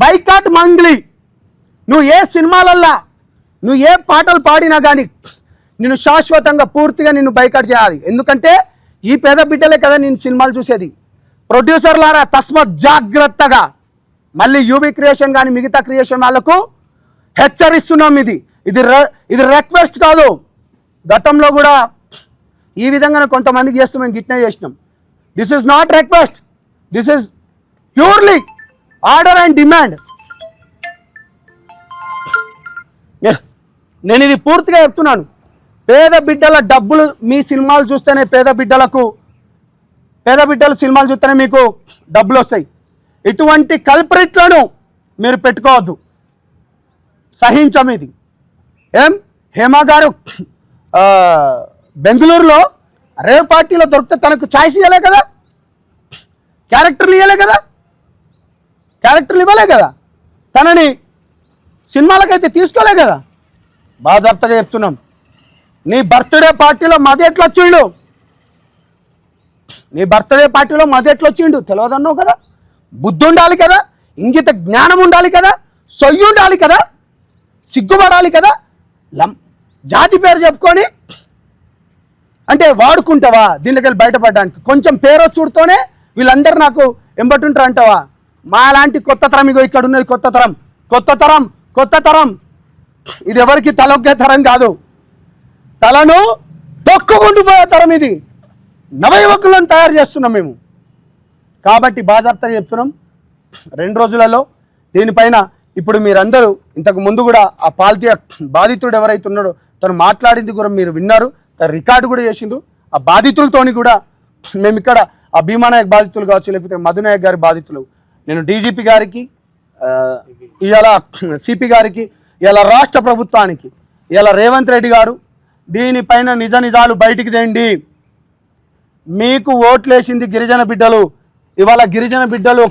Boycott Mangli. నువ్వు ఏ సినిమాలల్లా నువ్వు ఏ పాటలు పాడినా కానీ నిన్ను శాశ్వతంగా పూర్తిగా నిన్ను బైకాట్ చేయాలి. ఎందుకంటే ఈ పేద బిడ్డలే కదా నేను సినిమాలు చూసేది. ప్రొడ్యూసర్లారా తస్మత్ జాగ్రత్తగా. మళ్ళీ యూబీ క్రియేషన్ కానీ మిగతా క్రియేషన్ వాళ్ళకు హెచ్చరిస్తున్నాం. ఇది రిక్వెస్ట్ కాదు. గతంలో కూడా ఈ విధంగా కొంతమందికి చేస్తూ మేము గిట్నే చేసినాం. This is not request, this is purely order and demand. నేను ఇది పూర్తిగా చెప్తున్నాను. పేద బిడ్డల డబ్బులు మీ సినిమాలు చూస్తేనే పేద బిడ్డలు సినిమాలు చూస్తేనే మీకు డబ్బులు వస్తాయి. ఇటువంటి కల్ప్రిట్లను మీరు పెట్టుకోవద్దు, సహించం. ఇది హేమ గారు బెంగళూరులో రేవ్ పార్టీలో దొరికితే తనకు ఛాయిస్ ఇవ్వలే కదా, క్యారెక్టర్లు ఇవ్వలే కదా, తనని సినిమాలకైతే తీసుకోలే కదా. బాజాప్తగా చెప్తున్నాం. నీ బర్త్డే పార్టీలో మది ఎట్లా వచ్చిండు తెలియదన్నావు కదా. బుద్ధి ఉండాలి కదా, ఇంగిత జ్ఞానం ఉండాలి కదా, సొయ్యి ఉండాలి కదా, సిగ్గుపడాలి కదా. జాతి పేరు చెప్పుకొని అంటే వాడుకుంటావా దీనిలోకి వెళ్ళి బయటపడడానికి? కొంచెం పేరు చూడుతోనే వీళ్ళందరూ నాకు ఎంబటుంటారు అంటావా? మా లాంటి కొత్త తరం, ఇగో ఇక్కడ ఉన్నది కొత్త తరం. ఇది ఎవరికి తలొగ్గే తరం కాదు, తలను తొక్కుకుంటూ తరం. ఇది నవయువకులను తయారు చేస్తున్నాం మేము. కాబట్టి బాజాప్తగా చెప్తున్నాం. 2 రోజులలో దీనిపైన ఇప్పుడు మీరందరూ ఇంతకు ముందు కూడా ఆ పాల్తీయ బాధితుడు ఎవరైతే ఉన్నాడో తను మాట్లాడింది కూడా మీరు విన్నారు, తను రికార్డు కూడా చేసిండ్రు. ఆ బాధితులతోని కూడా మేము ఇక్కడ ఆ భీమానాయక్ బాధితులు కావచ్చు, లేకపోతే మధునాయక్ గారి బాధితులు, నేను డీజీపీ గారికి, ఇవాళ సిపి గారికి, ఇలా రాష్ట్ర ప్రభుత్వానికి, ఇలా రేవంత్ రెడ్డి గారు దీనిపైన నిజాలు బయటికి తేండి. మీకు ఓట్లేసింది గిరిజన బిడ్డలు, ఇవాళ గిరిజన బిడ్డలు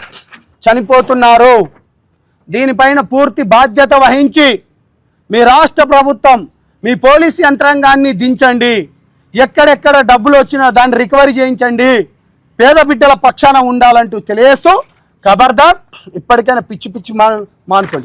చనిపోతున్నారు. దీనిపైన పూర్తి బాధ్యత వహించి మీ రాష్ట్ర ప్రభుత్వం, మీ పోలీసు యంత్రాంగాన్ని దించండి. ఎక్కడెక్కడ డబ్బులు వచ్చినా దాన్ని రికవరీ చేయించండి. పేద బిడ్డల పక్షాన ఉండాలంటూ తెలియజేస్తూ ఖబర్దార్, ఇప్పటికైనా పిచ్చి మానుకోండి.